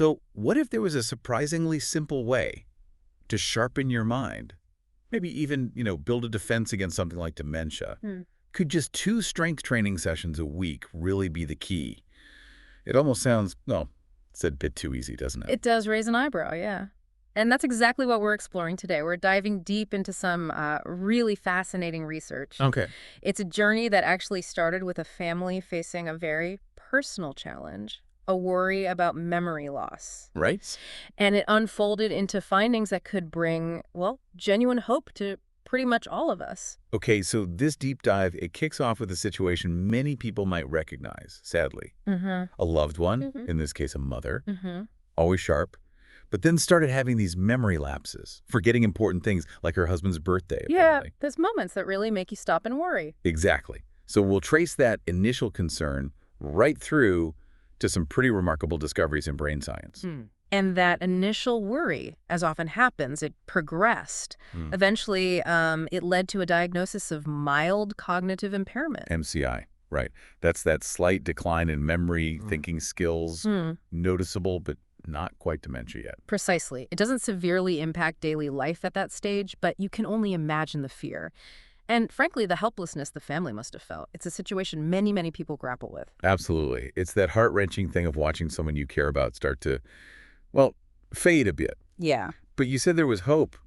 So what if there was a surprisingly simple way to sharpen your mind? Maybe even, build a defense against something like dementia. Could just 2 strength training sessions a week really be the key? It almost sounds, no, it's a bit too easy, doesn't it? It does raise an eyebrow, yeah. And that's exactly what we're exploring today. We're diving deep into some really fascinating research. Okay. It's a journey that actually started with a family facing a very personal challenge, a worry about memory loss. Right? And it unfolded into findings that could bring, well, genuine hope to pretty much all of us. Okay, so this deep dive, it kicks off with a situation many people might recognize, sadly. A loved one, in this case a mother, always sharp, but then started having these memory lapses, forgetting important things like her husband's birthday, Yeah, apparently. there's moments that really make you stop and worry. Exactly. So we'll trace that initial concern right through to some pretty remarkable discoveries in brain science. And that initial worry, as often happens, it progressed. Eventually, it led to a diagnosis of mild cognitive impairment. MCI, right. That's that slight decline in memory, thinking skills, noticeable, but not quite dementia yet. Precisely. It doesn't severely impact daily life at that stage, but you can only imagine the fear. And frankly, the helplessness the family must have felt. It's a situation many, many people grapple with. Absolutely. It's that heart-wrenching thing of watching someone you care about start to, well, fade a bit. Yeah. But you said there was hope.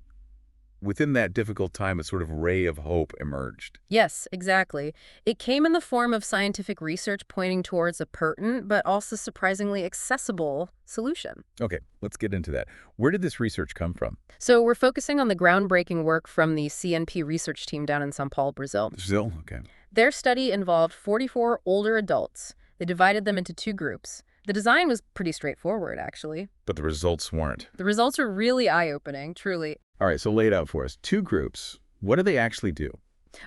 Within that difficult time, a sort of ray of hope emerged. Yes, exactly. It came in the form of scientific research pointing towards a pertinent but also surprisingly accessible solution. Okay, let's get into that. Where did this research come from? So we're focusing on the groundbreaking work from the CNP research team down in São Paulo, Brazil. Brazil? Okay. Their study involved 44 older adults. They divided them into 2 groups. The design was pretty straightforward, actually. But the results weren't. The results are really eye-opening, truly. All right, so lay it out for us. 2 groups. What do they actually do?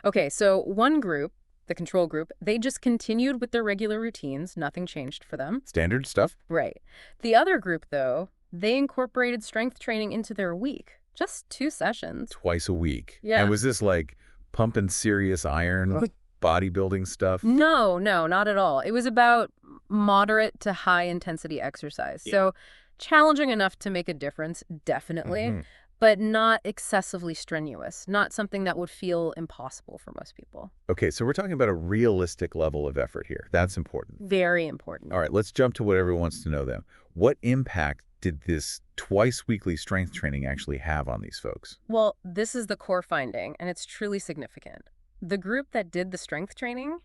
Okay, so one group, the control group, they just continued with their regular routines. Nothing changed for them. Standard stuff? Right. The other group, though, they incorporated strength training into their week. Just 2 sessions. Twice a week. Yeah. And was this like pumping serious iron, bodybuilding stuff? No, not at all. It was about moderate to high-intensity exercise. Yeah. So challenging enough to make a difference, definitely, but not excessively strenuous, not something that would feel impossible for most people. Okay, so we're talking about a realistic level of effort here. That's important. Very important. All right, let's jump to what everyone wants to know then. What impact did this twice-weekly strength training actually have on these folks? Well, this is the core finding, and it's truly significant. The group that did the strength training,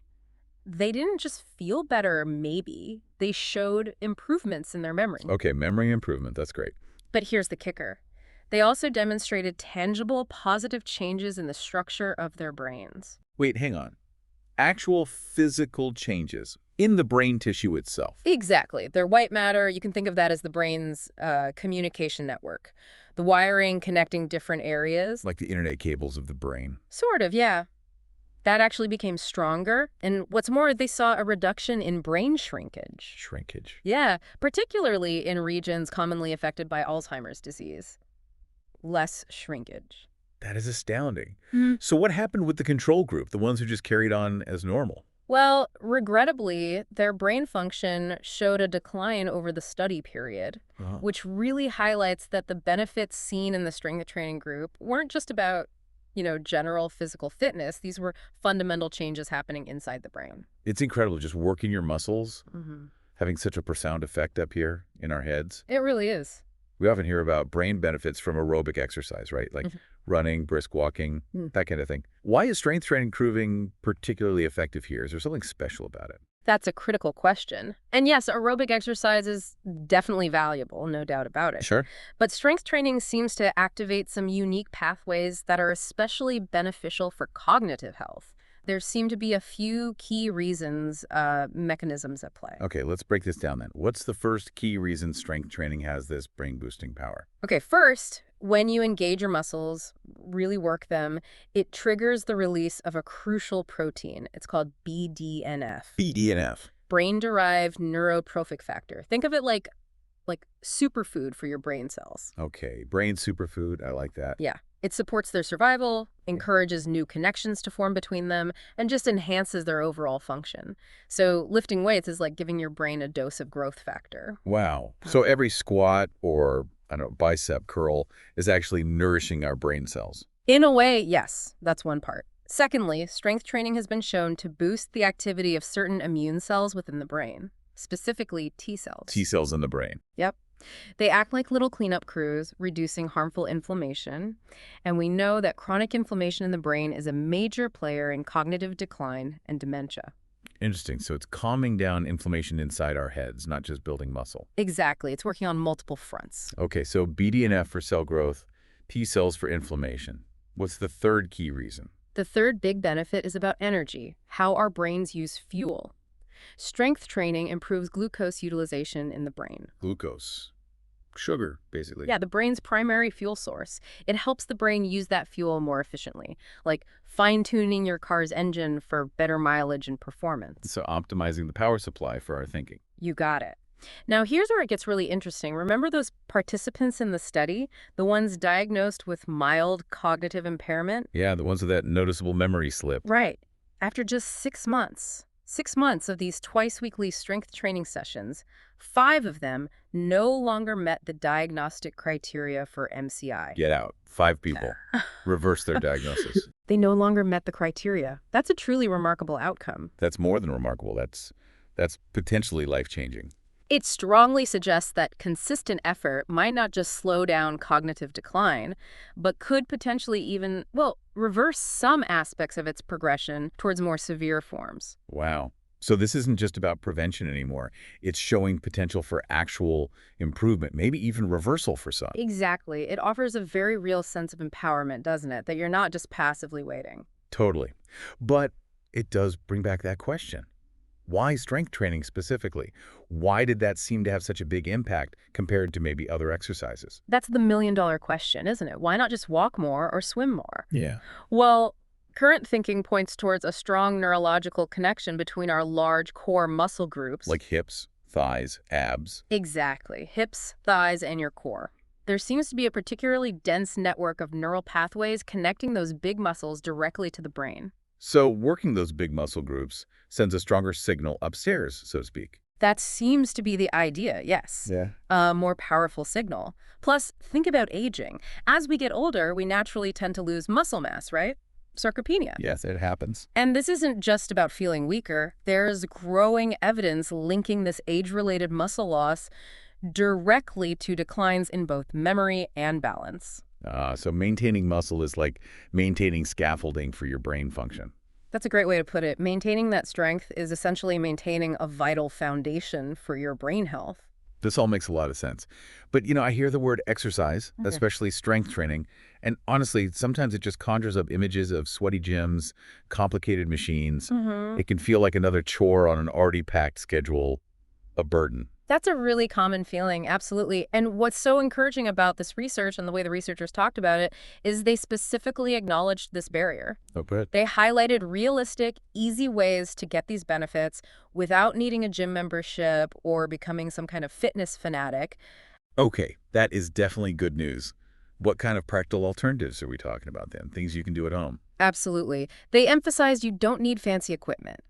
they didn't just feel better, maybe. They showed improvements in their memory. Okay, memory improvement. That's great. But here's the kicker. They also demonstrated tangible, positive changes in the structure of their brains. Wait, hang on. Actual physical changes in the brain tissue itself. Exactly. Their white matter, you can think of that as the brain's communication network. The wiring connecting different areas. Like the internet cables of the brain. Sort of, yeah. That actually became stronger. And what's more, they saw a reduction in brain shrinkage. Shrinkage. Yeah, particularly in regions commonly affected by Alzheimer's disease. Less shrinkage. That is astounding. So what happened with the control group, the ones who just carried on as normal? Well, regrettably, their brain function showed a decline over the study period, which really highlights that the benefits seen in the strength training group weren't just about, general physical fitness. These were fundamental changes happening inside the brain. It's incredible, just working your muscles, having such a profound effect up here in our heads. It really is. We often hear about brain benefits from aerobic exercise, right? Like running, brisk walking, that kind of thing. Why is strength training proving particularly effective here? Is there something special about it? That's a critical question. And yes, aerobic exercise is definitely valuable, no doubt about it. Sure. But strength training seems to activate some unique pathways that are especially beneficial for cognitive health. There seem to be a few key mechanisms at play. Okay, let's break this down then. What's the first key reason strength training has this brain-boosting power? Okay, first, when you engage your muscles, really work them, it triggers the release of a crucial protein. It's called BDNF. BDNF. Brain-derived neurotrophic factor. Think of it like superfood for your brain cells. Okay, brain superfood. I like that. Yeah. It supports their survival, encourages new connections to form between them, and just enhances their overall function. So lifting weights is like giving your brain a dose of growth factor. Wow. So every squat or, I don't know, bicep curl is actually nourishing our brain cells. In a way, yes, that's one part. Secondly, strength training has been shown to boost the activity of certain immune cells within the brain, specifically T cells. T cells in the brain. Yep. They act like little cleanup crews, reducing harmful inflammation. And we know that chronic inflammation in the brain is a major player in cognitive decline and dementia. Interesting. So it's calming down inflammation inside our heads, not just building muscle. Exactly. It's working on multiple fronts. Okay, so BDNF for cell growth, T cells for inflammation. What's the third key reason? The third big benefit is about energy, how our brains use fuel. Strength training improves glucose utilization in the brain. Glucose. Sugar, basically. Yeah, the brain's primary fuel source. It helps the brain use that fuel more efficiently, like fine-tuning your car's engine for better mileage and performance. So optimizing the power supply for our thinking. You got it. Now, here's where it gets really interesting. Remember those participants in the study, the ones diagnosed with mild cognitive impairment? Yeah, the ones with that noticeable memory slip. Right. After just 6 months of these twice-weekly strength training sessions, 5 of them no longer met the diagnostic criteria for MCI. Get out. 5 people. Reverse their diagnosis. They no longer met the criteria. That's a truly remarkable outcome. That's more than remarkable. That's potentially life-changing. It strongly suggests that consistent effort might not just slow down cognitive decline, but could potentially even, well, reverse some aspects of its progression towards more severe forms. Wow. So this isn't just about prevention anymore. It's showing potential for actual improvement, maybe even reversal for some. Exactly. It offers a very real sense of empowerment, doesn't it? That you're not just passively waiting. Totally. But it does bring back that question. Why strength training specifically? Why did that seem to have such a big impact compared to maybe other exercises? That's the million-dollar question, isn't it? Why not just walk more or swim more? Yeah. Well, current thinking points towards a strong neurological connection between our large core muscle groups. Like hips, thighs, abs. Exactly. Hips, thighs, and your core. There seems to be a particularly dense network of neural pathways connecting those big muscles directly to the brain. So working those big muscle groups sends a stronger signal upstairs, so to speak. That seems to be the idea, yes. Yeah. A more powerful signal. Plus, think about aging. As we get older, we naturally tend to lose muscle mass, right? Sarcopenia. Yes, it happens. And this isn't just about feeling weaker. There's growing evidence linking this age-related muscle loss directly to declines in both memory and balance. So maintaining muscle is like maintaining scaffolding for your brain function. That's a great way to put it. Maintaining that strength is essentially maintaining a vital foundation for your brain health. This all makes a lot of sense. But, I hear the word exercise, especially strength training, and honestly, sometimes it just conjures up images of sweaty gyms, complicated machines. It can feel like another chore on an already packed schedule, a burden. That's a really common feeling, absolutely. And what's so encouraging about this research and the way the researchers talked about it is they specifically acknowledged this barrier. Oh, good. They highlighted realistic, easy ways to get these benefits without needing a gym membership or becoming some kind of fitness fanatic. Okay, that is definitely good news. What kind of practical alternatives are we talking about then? Things you can do at home? Absolutely. They emphasized you don't need fancy equipment.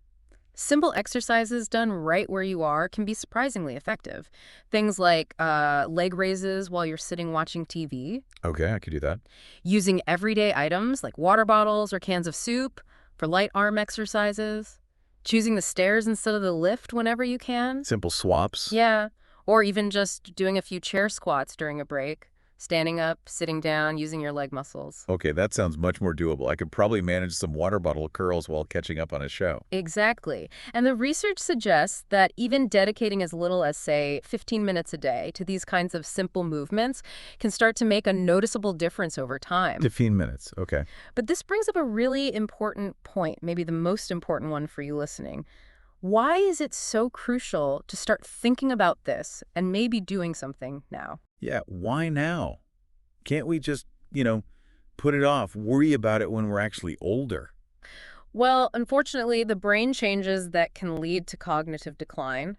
Simple exercises done right where you are can be surprisingly effective. Things like leg raises while you're sitting watching TV. Okay, I could do that. Using everyday items like water bottles or cans of soup for light arm exercises. Choosing the stairs instead of the lift whenever you can. Simple swaps. Yeah. Or even just doing a few chair squats during a break. Standing up, sitting down, using your leg muscles. Okay, that sounds much more doable. I could probably manage some water bottle curls while catching up on a show. Exactly. And the research suggests that even dedicating as little as, say, 15 minutes a day to these kinds of simple movements can start to make a noticeable difference over time. 15 minutes, okay. But this brings up a really important point, maybe the most important one for you listening. Why is it so crucial to start thinking about this and maybe doing something now? Yeah, why now? Can't we just, put it off, worry about it when we're actually older? Well, unfortunately, the brain changes that can lead to cognitive decline,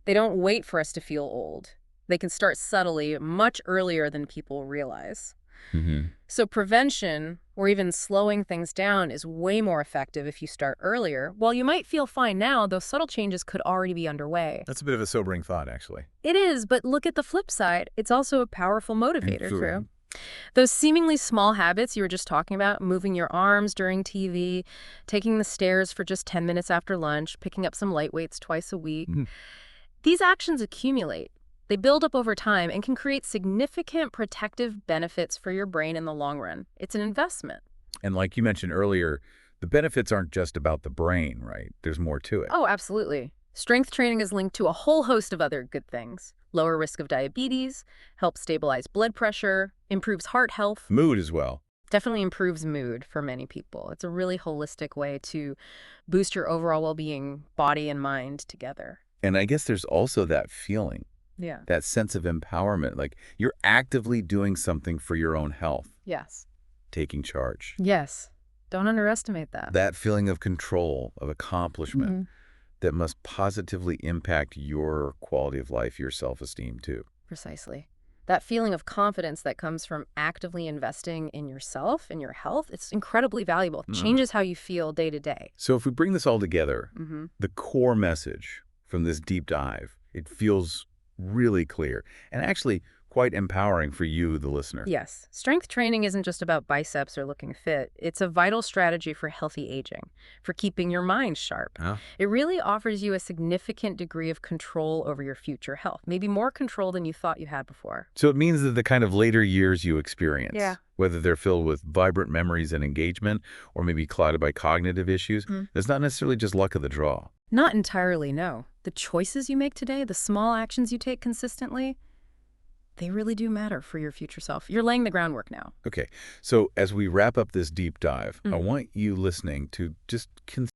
they don't wait for us to feel old. They can start subtly much earlier than people realize. Mm-hmm. So prevention, or even slowing things down, is way more effective if you start earlier. While you might feel fine now, those subtle changes could already be underway. That's a bit of a sobering thought, actually. It is, but look at the flip side. It's also a powerful motivator, True. true? Those seemingly small habits you were just talking about, moving your arms during TV, taking the stairs for just 10 minutes after lunch, picking up some light weights twice a week, these actions accumulate. They build up over time and can create significant protective benefits for your brain in the long run. It's an investment. And like you mentioned earlier, the benefits aren't just about the brain, right? There's more to it. Oh, absolutely. Strength training is linked to a whole host of other good things. Lower risk of diabetes, helps stabilize blood pressure, improves heart health. Mood as well. Definitely improves mood for many people. It's a really holistic way to boost your overall well-being, body and mind together. And I guess there's also that feeling, Yeah. that sense of empowerment, like you're actively doing something for your own health, Yes. taking charge. Yes. Don't underestimate that. That feeling of control, of accomplishment, that must positively impact your quality of life, your self-esteem too. Precisely. That feeling of confidence that comes from actively investing in yourself and your health, it's incredibly valuable. It changes how you feel day to day. So if we bring this all together, the core message from this deep dive, it feels really clear and actually quite empowering for you, the listener. Yes. Strength training isn't just about biceps or looking fit. It's a vital strategy for healthy aging, for keeping your mind sharp. It really offers you a significant degree of control over your future health, maybe more control than you thought you had before. So it means that the kind of later years you experience, Yeah. whether they're filled with vibrant memories and engagement or maybe clouded by cognitive issues, it's not necessarily just luck of the draw. Not entirely, no. The choices you make today, the small actions you take consistently, they really do matter for your future self. You're laying the groundwork now. Okay, so as we wrap up this deep dive, I want you listening to just consider